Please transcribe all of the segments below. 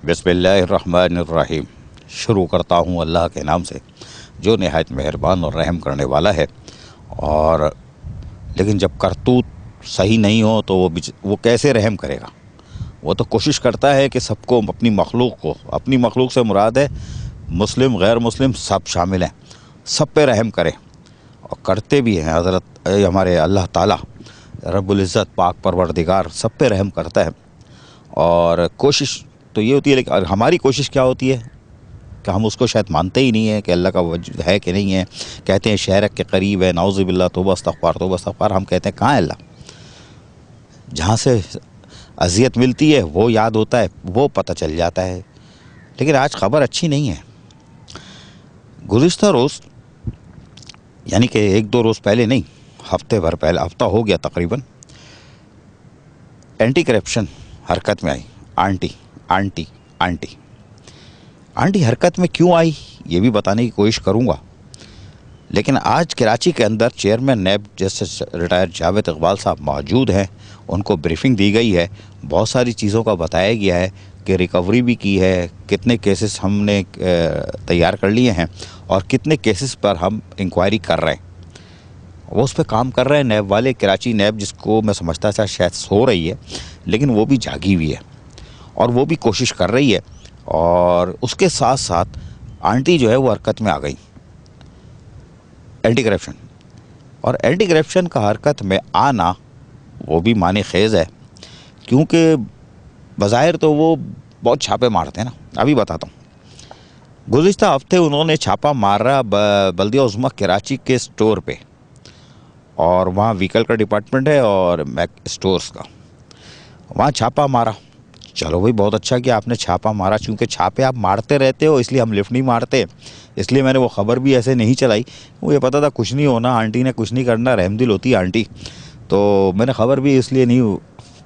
बिस्मिल्लाहिर्रहमानिर्रहीम। शुरू करता हूँ अल्लाह के नाम से जो निहायत मेहरबान और रहम करने वाला है। और लेकिन जब करतूत सही नहीं हो तो वो कैसे रहम करेगा। वो तो कोशिश करता है कि सबको, अपनी मखलूक से मुराद है मुस्लिम गैर मुस्लिम सब शामिल हैं, सब पे रहम करे और करते भी हैं। हज़रत हमारे अल्लाह ताला रब्बुल इज़्ज़त पाक परवरदिगार सब पे रहम करता है। और कोशिश तो ये होती है, लेकिन हमारी कोशिश क्या होती है कि हम उसको शायद मानते ही नहीं है कि अल्लाह का वजूद है कि नहीं है। कहते हैं शहरक के करीब है, नाउज़ु बिल्लाह, तौबा इस्तग़फ़ार। हम कहते हैं कहाँ है अल्लाह। जहाँ से अज़ियत मिलती है वो याद होता है, वो पता चल जाता है। लेकिन आज ख़बर अच्छी नहीं है। गुज़िश्ता रोज़, यानी कि 1-2 रोज़ पहले नहीं, हफ्ते भर पहले, हफ्ता हो गया तकरीबन, एंटी करप्शन हरकत में आई। आंटी हरकत में क्यों आई ये भी बताने की कोशिश करूँगा। लेकिन आज कराची के अंदर chairman NAB justice retired Javed Iqbal साहब मौजूद हैं। उनको ब्रीफिंग दी गई है, बहुत सारी चीज़ों का बताया गया है कि रिकवरी भी की है, कितने केसेस हमने तैयार कर लिए हैं और कितने केसेस पर हम इंक्वायरी कर रहे हैं। वो उस पर काम कर रहे हैं नैब वाले। कराची नैब, जिसको मैं समझता था शायद सो रही है, लेकिन वो भी जागी हुई है और वो भी कोशिश कर रही है। और उसके साथ साथ आंटी जो है वो हरकत में आ गई, एंटी करप्शन। और एंटी करप्शन का हरकत में आना वो भी माने खेज़ है, क्योंकि बज़ाहिर तो वो बहुत छापे मारते हैं ना। अभी बताता हूँ। गुज़िश्ता हफ्ते उन्होंने छापा मारा बल्दिया उज़्मा कराची के स्टोर पे, और वहाँ व्हीकल का डिपार्टमेंट है और मैक स्टोर्स का, वहाँ छापा मारा। चलो भाई, बहुत अच्छा कि आपने छापा मारा। चूँकि छापे आप मारते रहते हो इसलिए हम लिफ्ट नहीं मारते, इसलिए मैंने वो ख़बर भी ऐसे नहीं चलाई। मुझे पता था कुछ नहीं होना, आंटी ने कुछ नहीं करना, रहमदिल होती है आंटी। तो मैंने ख़बर भी इसलिए नहीं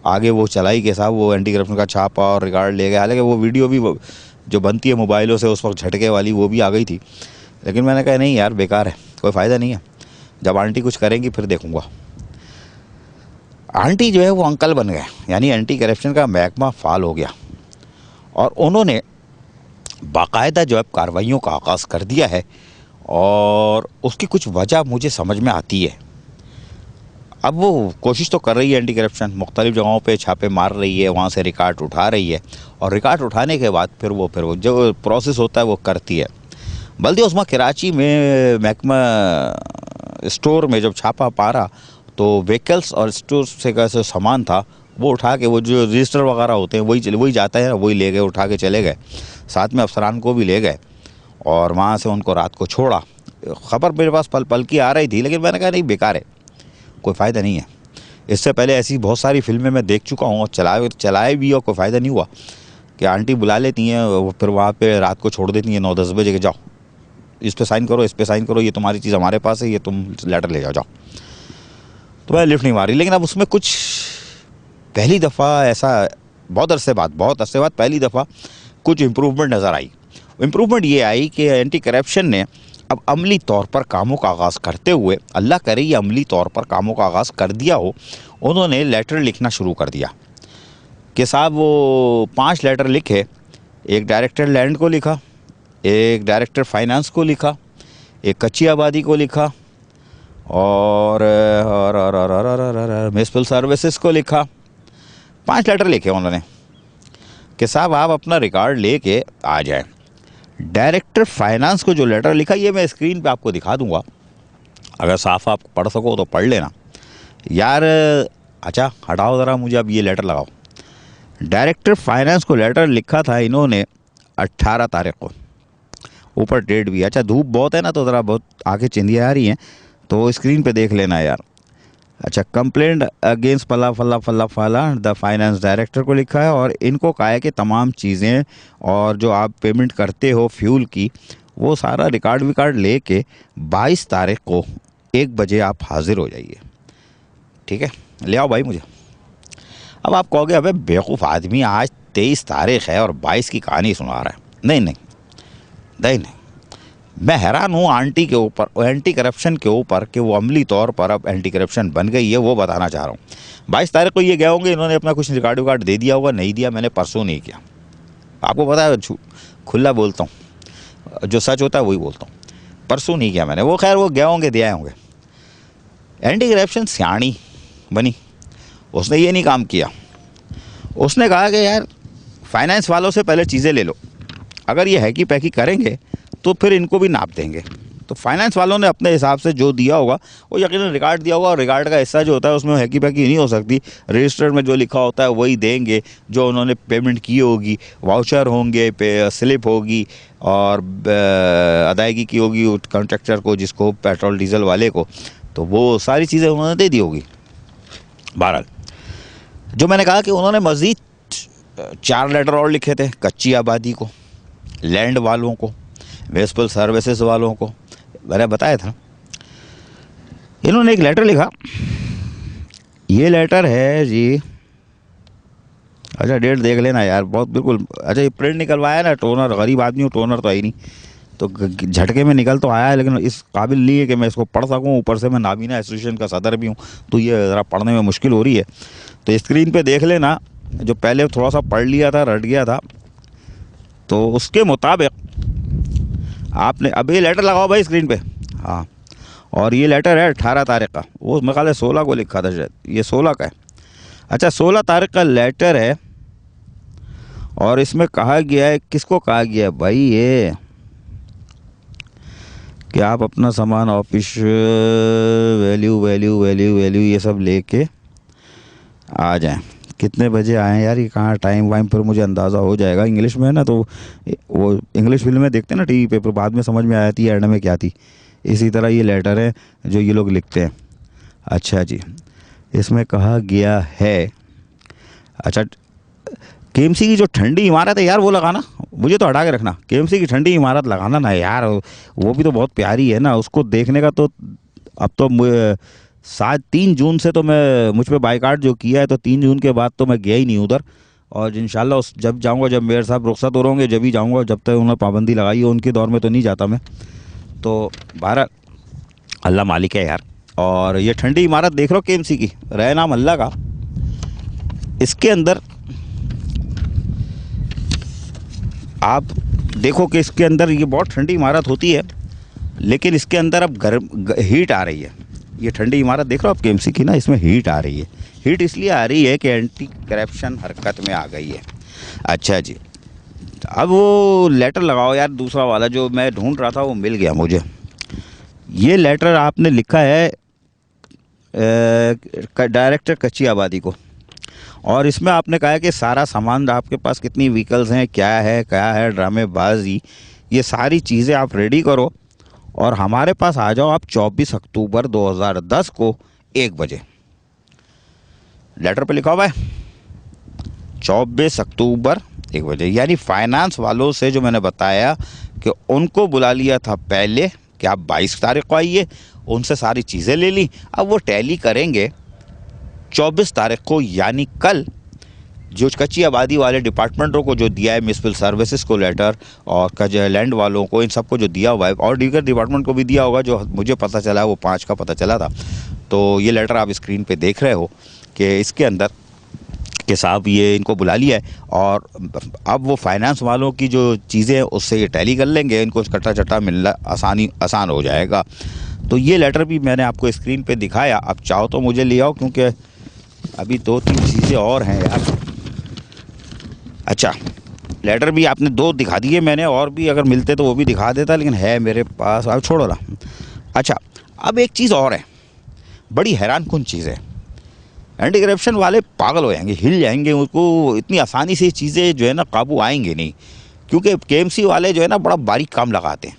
आगे वो चलाई कि साहब वो एंटी करप्शन का छापा और रिकॉर्ड ले गए। हालांकि वो वीडियो भी जो बनती है मोबाइलों से उस वक्त झटके वाली, वो भी आ गई थी। लेकिन मैंने कहा नहीं यार, बेकार है, कोई फ़ायदा नहीं है। जब आंटी कुछ करेंगी फिर देखूँगा। आंटी जो है वो अंकल बन गए, यानी एंटी करप्शन का महकमा फ़ाल हो गया और उन्होंने बाकायदा जो है कार्रवाइयों का आगाज़ कर दिया है। और उसकी कुछ वजह मुझे समझ में आती है। अब वो कोशिश तो कर रही है एंटी करप्शन, मुख्तलिफ़ जगहों पे छापे मार रही है, वहाँ से रिकॉर्ड उठा रही है, और रिकॉर्ड उठाने के बाद फिर वो जो प्रोसेस होता है वो करती है। बल्दिया उस्मा कराची में महकमा स्टोर में जब छापा मारा तो व्हीकल्स और स्टोर से का जो सामान था वो उठा के, वो जो रजिस्टर वगैरह होते हैं वही जाता है ना, वही ले गए, उठा के चले गए। साथ में अफसरान को भी ले गए और वहाँ से उनको रात को छोड़ा। ख़बर मेरे पास पल की आ रही थी, लेकिन मैंने कहा नहीं, बेकार है, कोई फ़ायदा नहीं है। इससे पहले ऐसी बहुत सारी फिल्में मैं देख चुका हूँ और चलाए भी और कोई फ़ायदा नहीं हुआ कि आंटी बुला लेती हैं, वो फिर वहाँ पे रात को छोड़ देती हैं 9-10 बजे के, जाओ इस पे साइन करो, इस पे साइन करो, ये तुम्हारी चीज़ हमारे पास है, ये तुम लेटर ले जाओ। तो मैं लिफ्ट नहीं मारी। लेकिन अब उसमें कुछ पहली दफ़ा ऐसा बहुत अरसे बाद पहली दफ़ा कुछ इम्प्रूवमेंट नज़र आई। इम्प्रूवमेंट ये आई कि एंटी करप्शन ने अब अमली तौर पर कामों का आगाज़ करते हुए, अल्लाह करे ये अमली तौर पर कामों का आगाज़ कर दिया हो, उन्होंने लेटर लिखना शुरू कर दिया कि साहब वो 5 लेटर लिखे। एक डायरेक्टर लैंड को लिखा, एक डायरेक्टर फाइनेंस को लिखा, एक कच्ची आबादी को लिखा, और म्युनिसिपल सर्विसेज को लिखा। 5 लेटर लिखे उन्होंने कि साहब आप अपना रिकॉर्ड लेके आ जाएं। डायरेक्टर फाइनेंस को जो लेटर लिखा, ये मैं स्क्रीन पे आपको दिखा दूंगा, अगर साफ आप पढ़ सको तो पढ़ लेना यार। अच्छा हटाओ ज़रा, मुझे अब ये लेटर लगाओ। डायरेक्टर फाइनेंस को लेटर लिखा था इन्होंने 18 तारीख को, ऊपर डेट भी। अच्छा धूप बहुत है ना, तो ज़रा बहुत आंखें चिंदियाँ आ रही हैं, तो स्क्रीन पे देख लेना यार। अच्छा, कंप्लेंट अगेंस्ट फला द फाइनेंस डायरेक्टर को लिखा है, और इनको कहा है कि तमाम चीज़ें और जो आप पेमेंट करते हो फ्यूल की, वो सारा रिकॉर्ड लेके 22 तारीख को 1 बजे आप हाजिर हो जाइए। ठीक है, ले आओ भाई मुझे। अब आप कहोगे अबे बेवकूफ़ आदमी, आज 23 तारीख है और 22 की कहानी सुना रहा है। नहीं, मैं हैरान हूँ आंटी के ऊपर, एंटी करप्शन के ऊपर, कि वो अमली तौर पर अब एंटी करप्शन बन गई है, वो बताना चाह रहा हूँ। 22 तारीख को ये गए होंगे, इन्होंने अपना कुछ रिकॉर्ड दे दिया होगा, नहीं दिया, मैंने परसों नहीं किया। आपको पता है खुला बोलता हूँ, जो सच होता है वही बोलता हूँ। परसों नहीं किया मैंने, वो खैर वो गए होंगे, दिए होंगे। एंटी करप्शन सियाणी बनी, उसने ये नहीं काम किया। उसने कहा कि यार फाइनेंस वालों से पहले चीज़ें ले लो, अगर ये हैकी पैकी करेंगे तो फिर इनको भी नाप देंगे। तो फाइनेंस वालों ने अपने हिसाब से जो दिया होगा वो यकीनन रिकॉर्ड दिया होगा, और रिकॉर्ड का हिस्सा जो होता है उसमें हैकी पैकी नहीं हो सकती। रजिस्टर्ड में जो लिखा होता है वही देंगे, जो उन्होंने पेमेंट की होगी, वाउचर होंगे, स्लिप होगी, और अदायगी की होगी कॉन्ट्रैक्टर को, जिसको पेट्रोल डीजल वाले को, तो वो सारी चीज़ें उन्होंने दे दी होगी। बहरहाल जो मैंने कहा कि उन्होंने मज़ीद 4 लेटर और लिखे थे कच्ची आबादी को, लैंड वालों को, म्यूनिसिपल सर्विसेज वालों को, मैंने बताया था। इन्होंने एक लेटर लिखा, ये लेटर है जी, अच्छा डेट देख लेना यार, बहुत बिल्कुल, अच्छा ये प्रिंट निकलवाया ना, टोनर, गरीब आदमी हूँ, टोनर तो है नहीं, तो झटके में निकल तो आया है, लेकिन इस काबिल नहीं है कि मैं इसको पढ़ सकूँ। ऊपर से मैं नाबीना एसोसिएशन का सदर भी हूँ, तो ये ज़रा पढ़ने में मुश्किल हो रही है। तो स्क्रीन पे देख लेना, जो पहले थोड़ा सा पढ़ लिया था, रट गया था, तो उसके मुताबिक आपने, अब ये लेटर लगाओ भाई स्क्रीन पे, हाँ, और ये लेटर है 18 तारीख का, वो मेरे ख्याल है 16 को लिखा था शायद, ये 16 का है। अच्छा 16 तारीख का लेटर है, और इसमें कहा गया है, किसको कहा गया है भाई, ये कि आप अपना सामान office value value value value ये सब लेके आ जाएं। कितने बजे आए यार, ये कहाँ टाइम वाइम पर मुझे अंदाज़ा हो जाएगा। इंग्लिश में है ना, तो वो इंग्लिश फिल्में देखते हैं ना टीवी पे, पर बाद में समझ में आती है एंड में क्या थी। इसी तरह ये लेटर है जो ये लोग लिखते हैं। अच्छा जी, इसमें कहा गया है, अच्छा केएमसी की जो ठंडी इमारत है यार वो लगाना, मुझे तो हटा के रखना, केएमसी की ठंडी इमारत लगाना ना यार, वो भी तो बहुत प्यारी है ना, उसको देखने का तो अब तो 3 जून से तो मैं, मुझ पे बाइकाट जो किया है, तो 3 जून के बाद तो मैं गया ही नहीं उधर, और इंशाल्लाह उस जब जाऊंगा, जब मेयर साहब रुखसत हो रहेंगे जब ही जाऊंगा, जब तक उन्होंने पाबंदी लगाई है उनके दौर में तो नहीं जाता मैं। तो 12 अल्लाह मालिक है यार। और ये ठंडी इमारत देख रहे हो केएमसी की, रहे नाम अल्लाह का, इसके अंदर आप देखो कि इसके अंदर ये बहुत ठंडी इमारत होती है, लेकिन इसके अंदर अब गर्म हीट आ रही है। ये ठंडी इमारत देख रहे हो आप केएमसी की ना, इसमें हीट आ रही है। हीट इसलिए आ रही है कि एंटी करप्शन हरकत में आ गई है। अच्छा जी, अब वो लेटर लगाओ यार, दूसरा वाला जो मैं ढूंढ रहा था वो मिल गया मुझे। ये लेटर आपने लिखा है डायरेक्टर कच्ची आबादी को, और इसमें आपने कहा है कि सारा सामान आपके पास, कितनी व्हीकल्स हैं, क्या है ड्रामेबाजी, ये सारी चीज़ें आप रेडी करो और हमारे पास आ जाओ आप 24 अक्टूबर 2010 को 1 बजे। लेटर पे लिखा हुआ है 24 अक्टूबर 1 बजे, यानी फाइनेंस वालों से जो मैंने बताया कि उनको बुला लिया था पहले कि आप 22 तारीख को आइए, उनसे सारी चीज़ें ले ली। अब वो टैली करेंगे 24 तारीख को, यानी कल, जो कच्ची आबादी वाले डिपार्टमेंटों को जो दिया है, म्यूनिसिपल सर्विसेज को लेटर, और लैंड वालों को, इन सबको जो दिया हुआ है, और दीगर डिपार्टमेंट को भी दिया होगा, जो मुझे पता चला वो 5 का पता चला था। तो ये लेटर आप स्क्रीन पे देख रहे हो कि इसके अंदर कि साहब ये इनको बुला लिया है, और अब वो फाइनेंस वालों की जो चीज़ें हैं उससे ये टैली कर लेंगे, इनको कट्टा चट्टा मिलना आसान हो जाएगा। तो ये लेटर भी मैंने आपको स्क्रीन पे दिखाया, अब चाहो तो मुझे ले आओ, क्योंकि अभी 2-3 चीज़ें और हैं यार। अच्छा, लेटर भी आपने 2 दिखा दिए मैंने, और भी अगर मिलते तो वो भी दिखा देता, लेकिन है मेरे पास, अब छोड़ो ना। अच्छा, अब एक चीज़ और है, बड़ी हैरानकुन चीज़ है। एंटी करप्शन वाले पागल हो जाएंगे, हिल जाएंगे, उनको इतनी आसानी से चीज़ें जो है ना काबू आएंगे नहीं, क्योंकि केएमसी वाले जो है ना बड़ा बारीक काम लगाते हैं।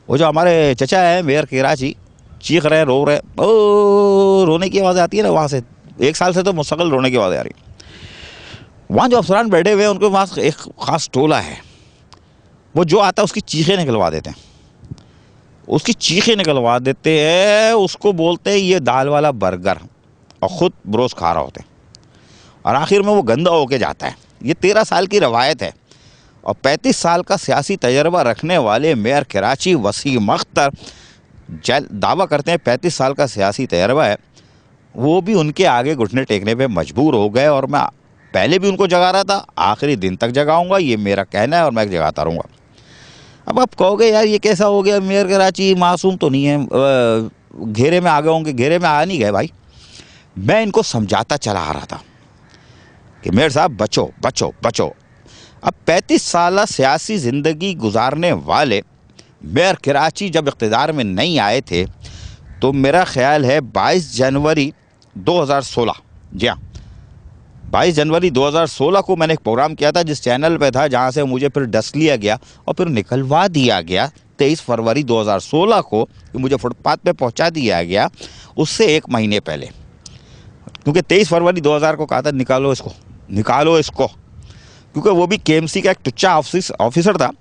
वो जो हमारे चचा है मेयर कराची, चीख रहे, रो रहे, ओ रोने की आवाज़ आती है ना वहाँ से, 1 साल से तो मुस्तकिल रोने की आवाज़ आ रही। वहाँ जो अफसरान बैठे हुए हैं उनके पास एक ख़ास टोला है, वो जो आता है उसकी चीखें निकलवा देते हैं, उसको बोलते हैं ये दाल वाला बर्गर, और ख़ुद ब्रोस खा रहा होते हैं, और आखिर में वो गंदा होके जाता है। ये 13 साल की रवायत है, और 35 साल का सियासी तजर्बा रखने वाले मेयर कराची वसीम अख्तर दावा करते हैं 35 साल का सियासी तजर्बा है, वो भी उनके आगे घुटने टेकने पे मजबूर हो गए। और मैं पहले भी उनको जगा रहा था, आखिरी दिन तक जगाऊंगा, ये मेरा कहना है और मैं जगाता रहूँगा। अब आप कहोगे यार ये कैसा हो गया, मेयर कराची मासूम तो नहीं है, घेरे में आ गए होंगे। घेरे में आ नहीं गए भाई, मैं इनको समझाता चला आ रहा था कि मेयर साहब बचो बचो बचो। अब 35 साल सियासी ज़िंदगी गुजारने वाले मेयर कराची जब इक़्तिदार में नहीं आए थे, तो मेरा ख्याल है 22 जनवरी 2016, जी हाँ 22 जनवरी 2016 को मैंने एक प्रोग्राम किया था जिस चैनल पे था, जहाँ से मुझे फिर डस लिया गया और फिर निकलवा दिया गया 23 फरवरी 2016 को, मुझे फुटपाथ पे पहुँचा दिया गया उससे एक महीने पहले, क्योंकि 23 फरवरी 2000 को कहा था निकालो इसको, निकालो इसको, क्योंकि वो भी केएमसी का एक टुच्चा ऑफिसर था,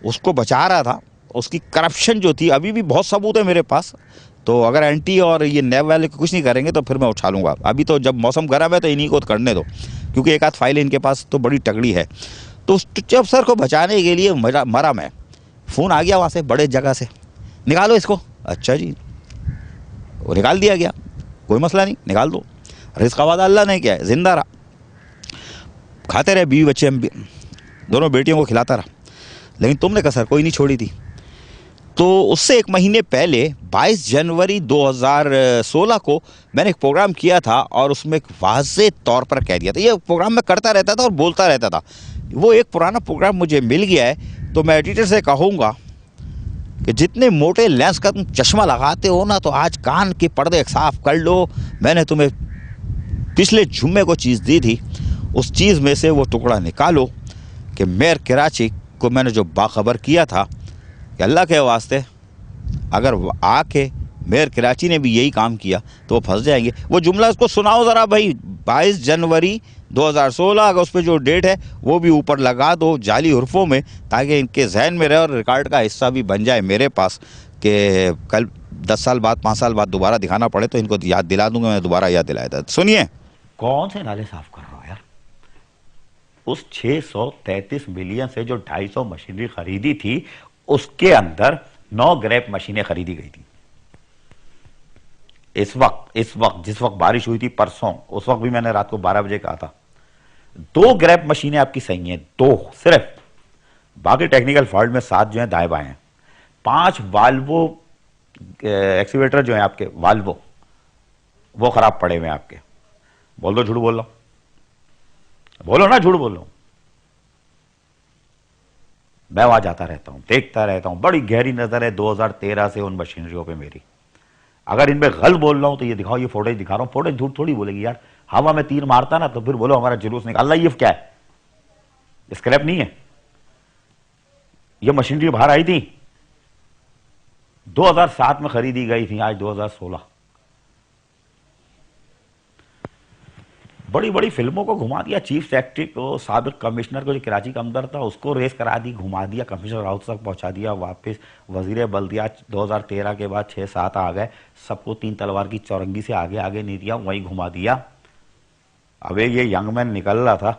उसको बचा रहा था। उसकी करप्शन जो थी, अभी भी बहुत सबूत है मेरे पास, तो अगर एंटी और ये नैब वाले कुछ नहीं करेंगे तो फिर मैं उछा लूँगा। अभी तो जब मौसम गर्म है तो इन्हीं को करने दो, क्योंकि एक आध फाइल इनके पास तो बड़ी तगड़ी है। तो उस टुच्चे अफसर को बचाने के लिए मरा मैं। फ़ोन आ गया वहाँ से, बड़े जगह से, निकालो इसको। अच्छा जी, वो निकाल दिया गया, कोई मसला नहीं, निकाल दो। रिस्क वादा अल्लाह ने किया है, जिंदा रहा, खाते रहे, बीवी बच्चे दोनों बेटियों को खिलाता रहा, लेकिन तुमने कसर कोई नहीं छोड़ी थी। तो उससे एक महीने पहले 22 जनवरी 2016 को मैंने एक प्रोग्राम किया था और उसमें एक वाज़े तौर पर कह दिया था, ये प्रोग्राम मैं करता रहता था और बोलता रहता था। वो एक पुराना प्रोग्राम मुझे मिल गया है, तो मैं एडिटर से कहूँगा कि जितने मोटे लेंस का तुम चश्मा लगाते हो ना, तो आज कान के पर्दे साफ कर लो। मैंने तुम्हें पिछले जुम्मे को चीज़ दी थी, उस चीज़ में से वो टुकड़ा निकालो कि मेयर कराची को मैंने जो बाखबर किया था कि अल्लाह के वास्ते अगर आके मेयर कराची ने भी यही काम किया तो वो फंस जाएंगे। वो जुमला उसको सुनाओ ज़रा भाई, 22 जनवरी 2016, अगर उस पर जो डेट है वो भी ऊपर लगा दो जाली हुर्फों में, ताकि इनके जहन में रहे और रिकॉर्ड का हिस्सा भी बन जाए मेरे पास, कि कल 10 साल बाद 5 साल बाद दोबारा दिखाना पड़े तो इनको याद दिला दूंगा। मैं दोबारा याद दिलाया था। सुनिए, कौन से नाले साफ कर रहा हो यार? उस 633 मिलियन से जो 250 मशीनरी खरीदी थी, उसके अंदर 9 ग्रैप मशीनें खरीदी गई थी। इस वक्त जिस वक्त बारिश हुई थी परसों, उस वक्त भी मैंने रात को 12 बजे कहा था 2 ग्रैप मशीनें आपकी सही हैं, 2 सिर्फ, बाकी टेक्निकल फॉल्ट में 7 जो है दाएं बाएं हैं। 5 वाल्वो एक्सीवेटर जो है आपके वाल्वो, वो खराब पड़े हुए हैं आपके। बोल दो झूठ बोल रहा हूं, बोलो ना झूठ बोल रहा हूं। मैं वहां जाता रहता हूं, देखता रहता हूं, बड़ी गहरी नजर है 2013 से उन मशीनरियों पे मेरी। अगर इनमें गलत बोल रहा हूं तो ये दिखाओ, ये फोटोज दिखा रहा हूं। फोटोज झूठ थोड़ी बोलेगी यार, हवा में तीर मारता ना तो फिर बोलो हमारा जुलूस निकाल। ये क्या है? स्क्रैप नहीं है, ये मशीनरी बाहर आई थी, 2007 में खरीदी गई थी, आज 2016। बड़ी बड़ी फिल्मों को घुमा दिया, चीफ सेक्रेटरी को, साबिक कमिश्नर को जो कराची का अंदर था उसको रेस करा दी, घुमा दिया, कमिश्नर हाउस तक पहुंचा दिया, वापस वजीर बल्दिया 2013 के बाद 6-7 आ गए, सबको 3 तलवार की चौरंगी से आगे आगे नहीं दिया, वहीं घुमा दिया। अब ये यंग मैन निकल रहा था,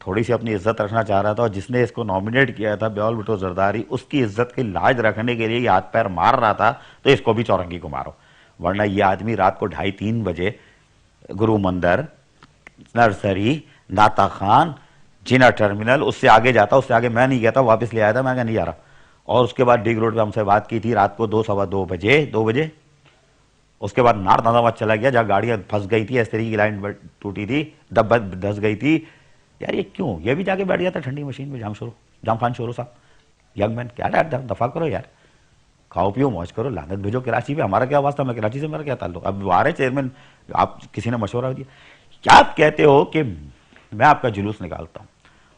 थोड़ी सी अपनी इज्जत रखना चाह रहा था, और जिसने इसको नॉमिनेट किया था ब्याल भुट्टो जरदारी, उसकी इज्जत की लाज रखने के लिए ये हाथ पैर मार रहा था, तो इसको भी चौरंगी को मारो। वरना ये आदमी रात को 2:30-3 बजे गुरु मंदिर, नर्सरी, नाता खान, जिना टर्मिनल, उससे आगे जाता, उससे आगे मैं नहीं गया था, वापस ले आया था, मैं क्या नहीं जा रहा। और उसके बाद डिग रोड पे हमसे बात की थी रात को 2-2:15 बजे, 2 बजे। उसके बाद नार्थ नाजाबाद चला गया, जहाँ गाड़ियां फंस गई थी, इस तरीके की लाइन टूटी थी, धस गई थी। यार ये क्यों, ये भी जाके बैठ जाता ठंडी मशीन में, जाम खान शोरो साहब, यंग मैन, क्या दफा करो यार, खाओ पियो मौज करो, लागत भेजो कराची पे, हमारा क्या वास्ता, मैं कराची से मेरा क्या ताल्लुक। अब आ रहे चेयरमैन, आप किसी ने मशवरा दिया, क्या आप कहते हो कि मैं आपका जुलूस निकालता हूं,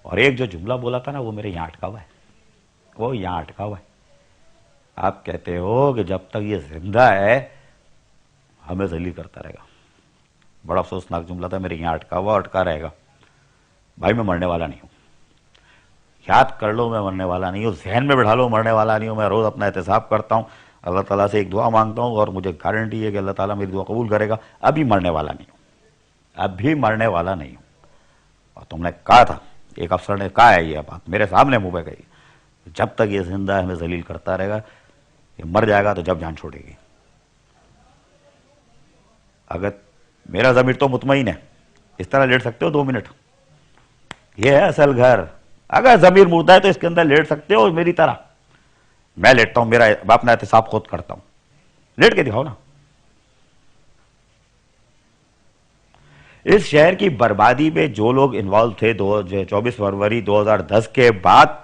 और एक जो जुमला बोला था ना वो मेरे यहां अटका हुआ है, वो यहां अटका हुआ है। आप कहते हो कि जब तक ये जिंदा है हमें जलील करता रहेगा। बड़ा अफसोसनाक जुमला था, मेरे यहां अटका हुआ, अटका रहेगा। भाई मैं मरने वाला नहीं हूं, याद कर लो, मैं मरने वाला नहीं हूं, जहन में बैठा लो, मरने वाला नहीं हूं। मैं रोज अपना एहतसाब करता हूं, अल्लाह ताला से एक दुआ मांगता हूं, और मुझे गारंटी है कि अल्लाह ताला मेरी दुआ कबूल करेगा। अभी मरने वाला नहीं हूं, अभी मरने वाला नहीं हूं। और तुमने कहा था, एक अफसर ने कहा है ये बात मेरे सामने मुंह पे कही, जब तक ये जिंदा है हमें जलील करता रहेगा, ये मर जाएगा तो जब जान छोड़ेगी। अगर मेरा ज़मीर तो मुतमईन है, इस तरह लेट सकते हो 2 मिनट, ये है असल घर। अगर जमीर मुर्दा है तो इसके अंदर लेट सकते हो मेरी तरह। मैं लेटता हूं, मेरा अपना एहतिसाब खुद करता हूं। लेट के दिखाओ ना। इस शहर की बर्बादी में जो लोग इन्वॉल्व थे 24 फरवरी 2010 के बाद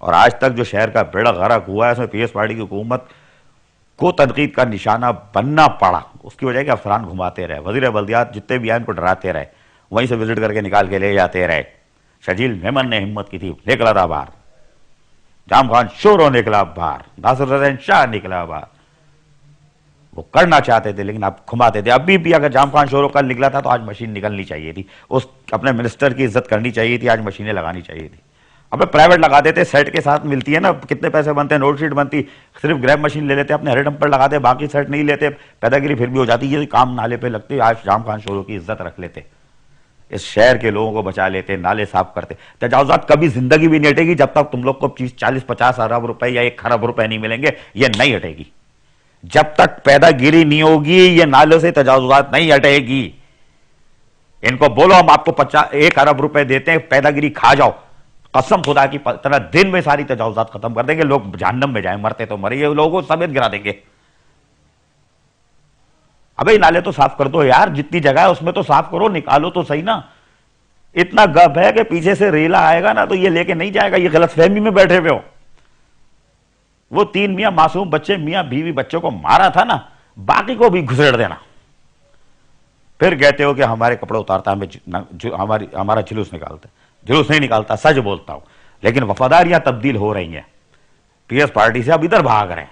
और आज तक जो शहर का बेड़ा गर्क हुआ है, उसमें पीएस पार्टी की हुकूमत को तनकीद का निशाना बनना पड़ा। उसकी वजह कि अफसरान घुमाते रहे, वजीर बल्दियात जितने भी आए उनको डराते रहे, वहीं से विजिट करके निकाल के ले जाते रहे। शजील मेमन ने हिम्मत की थी, निकला था बाहर। जाम खान शोरो निकला बाहर, नासिर हुसैन शाह निकला बाहर। वो करना चाहते थे लेकिन आप घुमाते थे। अभी भी अगर जाम खान शोरो कल निकला था तो आज मशीन निकलनी चाहिए थी, उस अपने मिनिस्टर की इज्जत करनी चाहिए थी, आज मशीनें लगानी चाहिए थी। अबे प्राइवेट लगा देते, सेट के साथ मिलती है ना, कितने पैसे बनते हैं, नोट शीट बनती, सिर्फ ग्रैब मशीन ले लेते, अपने हरे डंपर लगाते, बाकी सेट नहीं लेते, पैदागिरी फिर भी हो जाती। ये काम नाले पे लगते, आज जाम खान शोरो की इज्जत रख लेते, इस शहर के लोगों को बचा लेते, नाले साफ करते। तजावुजात कभी जिंदगी भी नहीं हटेगी जब तक तुम लोग को 40-50 अरब रुपए या 1 खरब रुपए नहीं मिलेंगे। ये नहीं हटेगी जब तक पैदागिरी नहीं होगी, ये नालों से तजावुजात नहीं हटेगी। इनको बोलो हम आपको 1 अरब रुपए देते हैं, पैदागिरी खा जाओ, कसम खुदा की तरह दिन में सारी तजावुजात खत्म कर देंगे। लोग जहन्नम में जाए, मरते तो मरे, ये लोगों को समेत गिरा देंगे। अबे नाले तो साफ कर दो यार, जितनी जगह है उसमें तो साफ करो, निकालो तो सही ना। इतना गप है कि पीछे से रेला आएगा ना तो ये लेके नहीं जाएगा, ये गलतफहमी में बैठे हुए हो। वो 3 मियां मासूम बच्चे, मियां बीवी बच्चों को मारा था ना, बाकी को भी घुसेड़ देना। फिर कहते हो कि हमारे कपड़े उतारता, हमारा जुलूस निकालता। जुलूस नहीं निकालता, सच बोलता हूं। लेकिन वफादारियां तब्दील हो रही हैं, पीएस पार्टी से अब इधर भाग रहे हैं।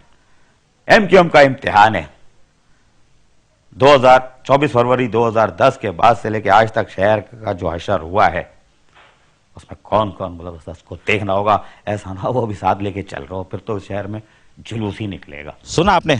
एमक्यूएम का इम्तिहान है। 24 फरवरी 2010 के बाद से लेकर आज तक शहर का जो हशर हुआ है उसमें कौन कौन मतलब उसको देखना होगा। ऐसा ना वो भी साथ लेके चल रहा हो, फिर तो शहर में जुलूस ही निकलेगा। सुना आपने,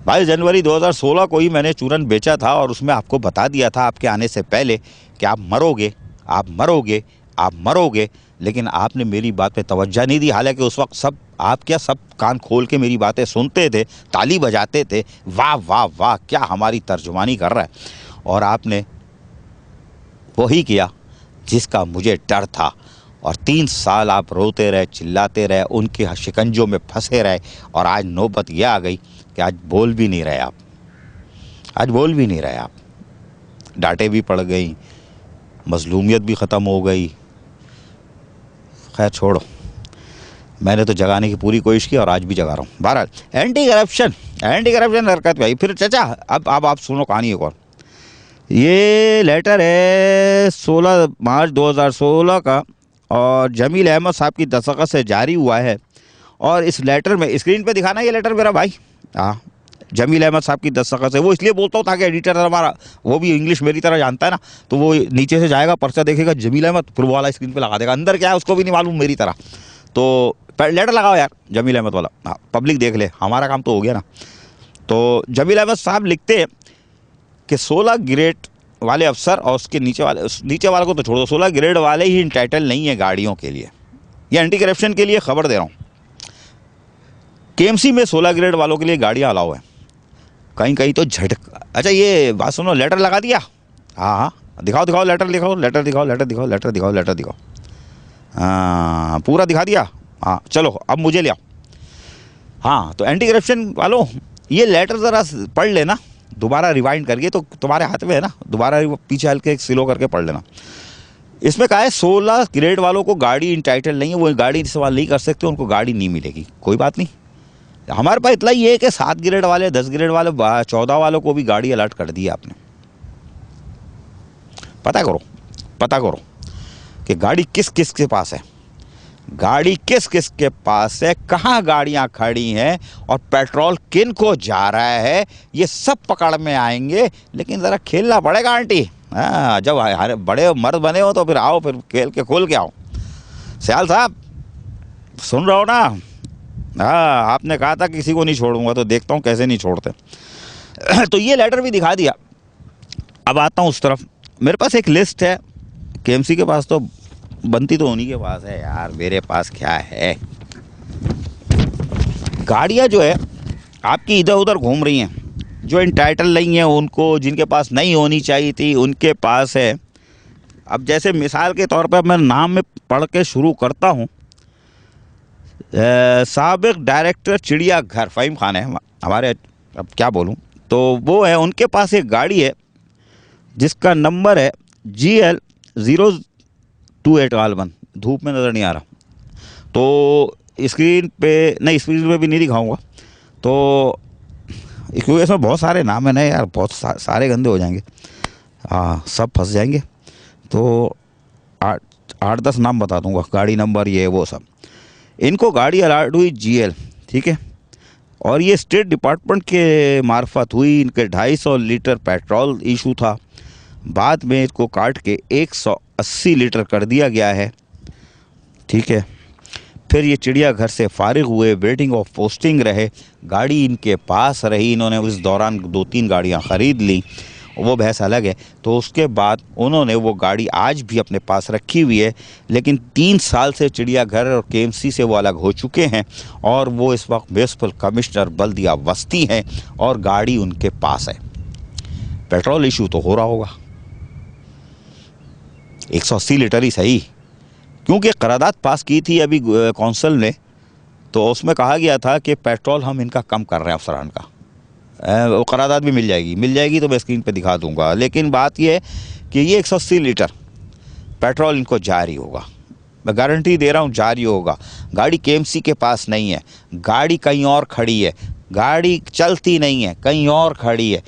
22 जनवरी 2016 को ही मैंने चूरन बेचा था और उसमें आपको बता दिया था आपके आने से पहले कि आप मरोगे, आप मरोगे, आप मरोगे। लेकिन आपने मेरी बात पे तवज्जो नहीं दी। हालांकि उस वक्त सब आप क्या सब कान खोल के मेरी बातें सुनते थे, ताली बजाते थे, वाह वाह वाह क्या हमारी तर्जुमानी कर रहा है। और आपने वही किया जिसका मुझे डर था। और 3 साल आप रोते रहे, चिल्लाते रहे, उनके शिकंजों में फंसे रहे। और आज नौबत यह आ गई कि आज बोल भी नहीं रहे आप, आज बोल भी नहीं रहे आप। डांटें भी पड़ गई, मजलूमियत भी ख़त्म हो गई। खैर छोड़ो, मैंने तो जगाने की पूरी कोशिश की और आज भी जगा रहा हूँ। बहरहाल एंटी करप्शन हरकत भाई। फिर चाचा अब आप सुनो कहानी एक और। ये लेटर है 16 मार्च 2016 का और जमील अहमद साहब की दस्तखत से जारी हुआ है। और इस लेटर में स्क्रीन पे दिखाना ये लेटर मेरा भाई, हाँ जमील अहमद साहब की दस्तखत से। वो इसलिए बोलता हूँ ताकि एडिटर हमारा वो भी इंग्लिश मेरी तरह जानता है ना, तो वो नीचे से जाएगा, पर्चा देखेगा जमील अहमद, फिर वो वाला स्क्रीन पे लगा देगा। अंदर क्या है उसको भी नहीं मालूम मेरी तरह। तो लेटर लगाओ यार जमील अहमद वाला, हाँ पब्लिक देख ले, हमारा काम तो हो गया ना। तो जमील अहमद साहब लिखते हैं कि 16 ग्रेड वाले अफसर और उसके नीचे वाले को तो छोड़ दो, 16 ग्रेड वाले ही इंटाइटल नहीं है गाड़ियों के लिए। ये एंटी करप्शन के लिए खबर दे रहा हूँ। केएमसी में 16 ग्रेड वालों के लिए गाड़ियाँ अलाउ है, कहीं कहीं तो झटक। अच्छा ये बात सुनो, लेटर लगा दिया? हाँ हाँ दिखाओ लेटर दिखाओ। हाँ पूरा दिखा दिया। हाँ चलो अब मुझे ले आओ। हाँ तो एंटी करप्शन वालों ये लेटर ज़रा पढ़ लेना दोबारा रिवाइंड करके, तो तुम्हारे हाथ में है ना, दोबारा पीछे हल्के स्लो करके पढ़ लेना। इसमें कहा है 16 ग्रेड वालों को गाड़ी इंटाइटल नहीं है, वो गाड़ी इस्तेमाल नहीं कर सकते, उनको गाड़ी नहीं मिलेगी। कोई बात नहीं, हमारे पास इतना ही है कि 7 ग्रेड वाले, 10 ग्रेड वाले, 14 वालों को भी गाड़ी अलर्ट कर दी आपने। पता करो कि गाड़ी किस किस के पास है, गाड़ी किस किस के पास है, कहाँ गाड़ियाँ खड़ी हैं और पेट्रोल किन को जा रहा है, ये सब पकड़ में आएंगे। लेकिन ज़रा खेलना पड़ेगा आंटी। हाँ जब बड़े मर्द बने हो तो फिर आओ, फिर खेल के खोल के आओ। सयाल साहब सुन रहे हो ना? हाँ आपने कहा था किसी को नहीं छोड़ूंगा, तो देखता हूँ कैसे नहीं छोड़ते। तो ये लेटर भी दिखा दिया। अब आता हूँ उस तरफ। मेरे पास एक लिस्ट है, केएमसी के पास तो बनती तो उन्हीं के पास है यार, मेरे पास क्या है। गाड़ियाँ जो है आपकी इधर उधर घूम रही हैं, जो इंटाइटल नहीं है उनको, जिनके पास नहीं होनी चाहिए थी उनके पास है। अब जैसे मिसाल के तौर पर मैं नाम में पढ़ के शुरू करता हूँ। साबिक डायरेक्टर चिड़ियाघर फ़हीम खान है हमारे, अब क्या बोलूँ, तो वो है, उनके पास एक गाड़ी है जिसका नंबर है GL028 धूप में नज़र नहीं आ रहा, तो स्क्रीन पे नहीं, स्क्रीन पे भी नहीं दिखाऊंगा, तो क्योंकि इसमें बहुत सारे नाम है ना यार, बहुत सारे गंदे हो जाएंगे, हाँ सब फंस जाएंगे, तो 8-10 नाम बता दूंगा, गाड़ी नंबर ये वो सब। इनको गाड़ी अलाट हुई GL, ठीक है, और ये स्टेट डिपार्टमेंट के मार्फत हुई। इनके 250 लीटर पेट्रोल इशू था, बाद में इसको काट के 180 लीटर कर दिया गया है, ठीक है। फिर ये चिड़ियाघर से फारिग हुए, वेटिंग ऑफ पोस्टिंग रहे, गाड़ी इनके पास रही, इन्होंने उस दौरान 2-3 गाड़ियाँ ख़रीद ली, वो बहस अलग है। तो उसके बाद उन्होंने वो गाड़ी आज भी अपने पास रखी हुई है, लेकिन 3 साल से चिड़ियाघर और KMC से वो अलग हो चुके हैं और वो इस वक्त म्युनिसिपल कमिश्नर बल्दिया वस्ती हैं और गाड़ी उनके पास है। पेट्रोल इशू तो हो रहा होगा, 180 लीटर ही सही, क्योंकि करारदाद पास की थी अभी कौंसिल ने, तो उसमें कहा गया था कि पेट्रोल हम इनका कम कर रहे हैं अफसरान का। वो करारदाद भी मिल जाएगी तो मैं स्क्रीन पे दिखा दूंगा। लेकिन बात ये है कि ये 180 लीटर पेट्रोल इनको जारी होगा, मैं गारंटी दे रहा हूँ जारी होगा। गाड़ी KMC के पास नहीं है, गाड़ी कहीं और खड़ी है, गाड़ी चलती नहीं है, कहीं और खड़ी है।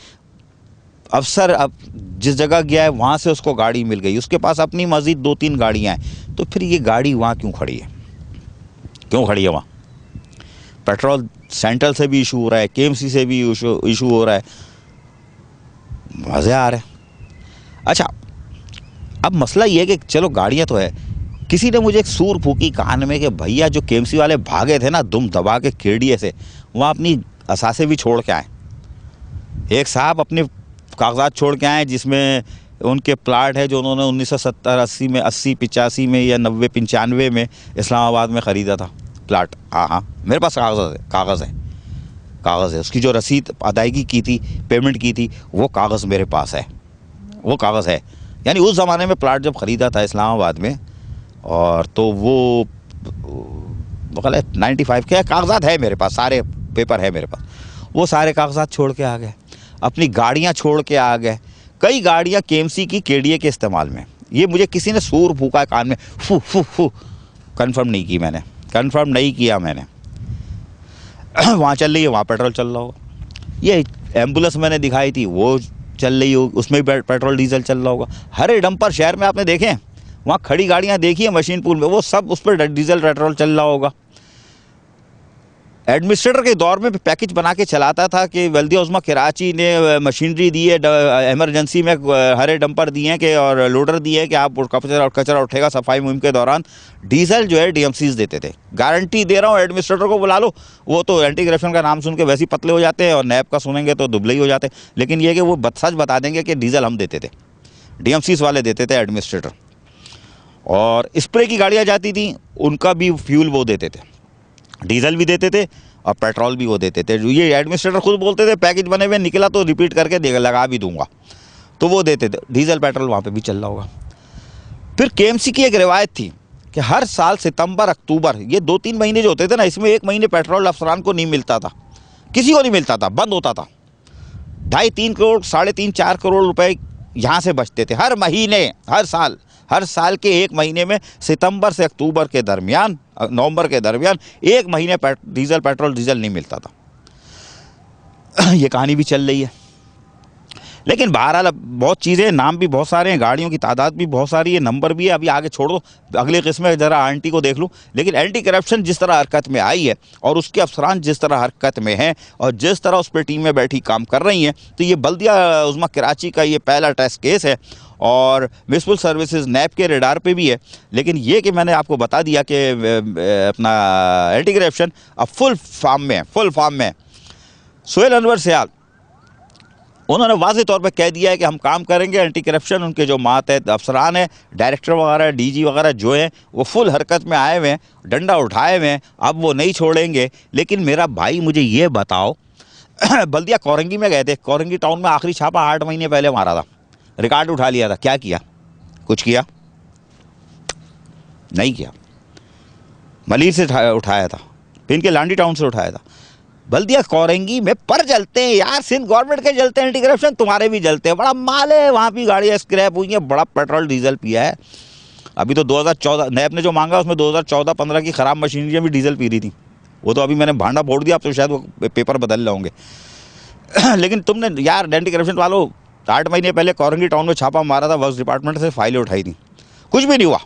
अफसर अब जिस जगह गया है वहाँ से उसको गाड़ी मिल गई, उसके पास अपनी मज़ीद 2-3 गाड़ियाँ हैं, तो फिर ये गाड़ी वहाँ क्यों खड़ी है, क्यों खड़ी है वहाँ? पेट्रोल सेंट्रल से भी इशू हो रहा है, KMC से भी इशू हो रहा है, मज़े आ रहे हैं। अच्छा, अब मसला ये है कि चलो गाड़ियाँ तो है, किसी ने मुझे एक सूर फूकी कान में कि भैया जो KMC वाले भागे थे ना दुम दबा के केडिए से, वहाँ अपनी असासे भी छोड़ के आए। एक साहब अपने कागजात छोड़ के आए जिसमें उनके प्लाट है जो उन्होंने 1970-80 में, 80-85 में या 90-95 में इस्लामाबाद में ख़रीदा था प्लाट। हाँ, मेरे पास कागज़ है उसकी जो रसीद अदायगी की थी, पेमेंट की थी, वो कागज़ मेरे पास है, वो कागज़ है। यानी उस ज़माने में प्लाट जब ख़रीदा था इस्लामाबाद में, और तो वो गलत 95 के कागजात है मेरे पास, सारे पेपर है मेरे पास। वो सारे कागजात छोड़ के आ गए, अपनी गाड़ियाँ छोड़ के आ गए, कई गाड़ियाँ KMC की केडिए के इस्तेमाल में। ये मुझे किसी ने सूर फूका कान में, फू फू फू, कन्फर्म नहीं किया मैंने। वहाँ चल रही है, वहाँ पेट्रोल चल रहा होगा। ये एम्बुलेंस मैंने दिखाई थी, वो चल रही हो, उसमें भी पेट्रोल डीजल चल रहा होगा। हरे डंपर शहर में आपने देखे, वहाँ खड़ी गाड़ियाँ देखी है मशीन पुल में, वो सब उस पर डीजल पेट्रोल चल रहा होगा। एडमिनिस्ट्रेटर के दौर में पैकेज बना के चलाता था कि बल्दिया उज़्मा कराची ने मशीनरी दी है, एमरजेंसी में हरे डंपर दिए हैं कि और लोडर दिए हैं कि आप कचरा उठेगा सफाई मुहिम के दौरान। डीजल जो है DMCs देते थे। गारंटी दे रहा हूँ, एडमिनिस्ट्रेटर को बुला लो, वो तो एंटी करप्शन का नाम सुन के वैसे ही पतले हो जाते हैं और नैब का सुनेंगे तो दुबले ही हो जाते हैं। लेकिन ये कि वो सच बता देंगे कि डीजल हम देते थे, DMCs वाले देते थे, एडमिनिस्ट्रेटर। और स्प्रे की गाड़ियाँ जाती थी, उनका भी फ्यूल वो देते थे, डीजल भी देते थे और पेट्रोल भी वो देते थे। ये एडमिनिस्ट्रेटर खुद बोलते थे पैकेज बने हुए, निकला तो रिपीट करके लगा भी दूंगा, तो वो देते थे। डीजल पेट्रोल वहाँ पे भी चल रहा होगा। फिर KMC की एक रिवायत थी कि हर साल सितंबर अक्टूबर, ये 2-3 महीने जो होते थे ना, इसमें 1 महीने पेट्रोल अफसरान को नहीं मिलता था, किसी को नहीं मिलता था, बंद होता था। 2.5-3 करोड़, 3.5-4 करोड़ रुपए यहाँ से बचते थे हर महीने, हर साल के 1 महीने में, सितंबर से अक्टूबर के दरमियान, नवंबर के दरमियान 1 महीने पेट्रोल डीजल नहीं मिलता था। ये कहानी भी चल रही है। लेकिन बहरहाल अब बहुत चीज़ें, नाम भी बहुत सारे हैं, गाड़ियों की तादाद भी बहुत सारी है, नंबर भी है। अभी आगे छोड़ दो, अगले किस्म में ज़रा आंटी को देख लूँ। लेकिन एंटी करप्शन जिस तरह हरकत में आई है और उसके अफसरान जिस तरह हरकत में हैं और जिस तरह उस पर टीम में बैठी काम कर रही हैं, तो ये बल्दिया उज़्मा कराची का ये पहला टेस्ट केस है और म्युनिसिपल सर्विसेज नैब के रेडार पे भी है। लेकिन ये कि मैंने आपको बता दिया कि अपना एंटी करप्शन अब फुल फॉर्म में है। सोहेल अनवर सियाल उन्होंने वाज़ेह तौर पर कह दिया है कि हम काम करेंगे एंटी करप्शन। उनके जो मातहत अफसरान हैं, डायरेक्टर वगैरह, DG वगैरह जो हैं, वो फुल हरकत में आए हुए हैं, डंडा उठाए हुए हैं, अब वो नहीं छोड़ेंगे। लेकिन मेरा भाई मुझे ये बताओ, बल्दिया कोरंगी में गए थे, कोरंगी टाउन में आखिरी छापा 8 महीने पहले मारा था, रिकॉर्ड उठा लिया था, क्या किया? कुछ किया नहीं किया। मलिर से उठाया था, फिर इनके लांडी टाउन से उठाया था। बल्दिया कोरंगी में पर जलते हैं यार, सिंध गवर्नमेंट के जलते हैं, एंटी करप्शन तुम्हारे भी जलते हैं। बड़ा माल है, वहाँ भी गाड़ियाँ स्क्रैप हुई हैं, बड़ा पेट्रोल डीजल पिया है। अभी तो 2014 नैब ने जो मांगा उसमें 2014-15 की ख़राब मशीनरियाँ भी डीजल पी रही थी। वो तो अभी मैंने भांडा फोड़ दिया, अब तो शायद वो पेपर बदल रहे होंगे। लेकिन तुमने यार एंटी करप्शन वालों 8 महीने पहले कोरंगी टाउन में छापा मारा था, वर्क्स डिपार्टमेंट से फाइलें उठाई थी, कुछ भी नहीं हुआ।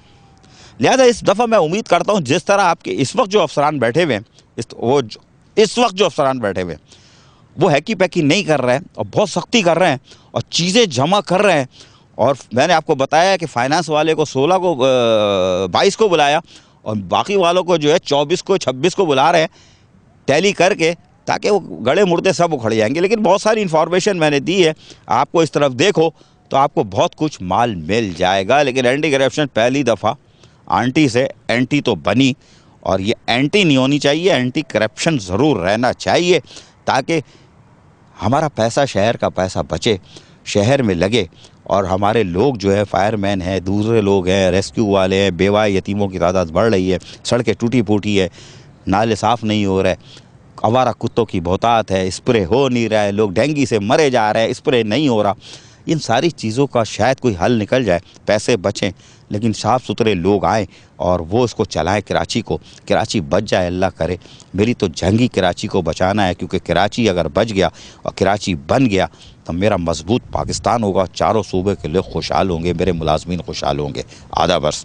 लिहाजा इस दफ़ा मैं उम्मीद करता हूँ जिस तरह आपके इस वक्त जो अफसरान बैठे हुए हैं, इस वक्त जो अफसरान बैठे हुए हैं वो हैकी पैकी नहीं कर रहे हैं और बहुत सख्ती कर रहे हैं और चीज़ें जमा कर रहे हैं। और मैंने आपको बताया कि फाइनेंस वाले को 22 को बुलाया और बाकी वालों को जो है 24 को 26 को बुला रहे हैं टैली करके, ताकि वो गड़े मुर्दे सब उखड़ जाएंगे। लेकिन बहुत सारी इन्फॉर्मेशन मैंने दी है, आपको इस तरफ देखो तो आपको बहुत कुछ माल मिल जाएगा। लेकिन एंटी करप्शन पहली दफ़ा आंटी से एंटी तो बनी, और ये एंटी नहीं होनी चाहिए, एंटी करप्शन ज़रूर रहना चाहिए, ताकि हमारा पैसा, शहर का पैसा बचे, शहर में लगे। और हमारे लोग जो है, फायरमैन हैं, दूसरे लोग हैं, रेस्क्यू वाले हैं, बेवा यतीमों की तादाद बढ़ रही है, सड़कें टूटी फूटी है, नाले साफ़ नहीं हो रहे, आवारा कुत्तों की बहुतात है, स्प्रे हो नहीं रहा है, लोग डेंगू से मरे जा रहे हैं, स्प्रे नहीं हो रहा। इन सारी चीज़ों का शायद कोई हल निकल जाए, पैसे बचें, लेकिन साफ़ सुथरे लोग आएँ और वो इसको चलाएं कराची को, कराची बच जाए, अल्लाह करे। मेरी तो जंगी कराची को बचाना है, क्योंकि कराची अगर बच गया और कराची बन गया तो मेरा मजबूत पाकिस्तान होगा, चारों सूबे के लोग खुशहाल होंगे, मेरे मुलाजमीन खुशहाल होंगे। आधा बर्स।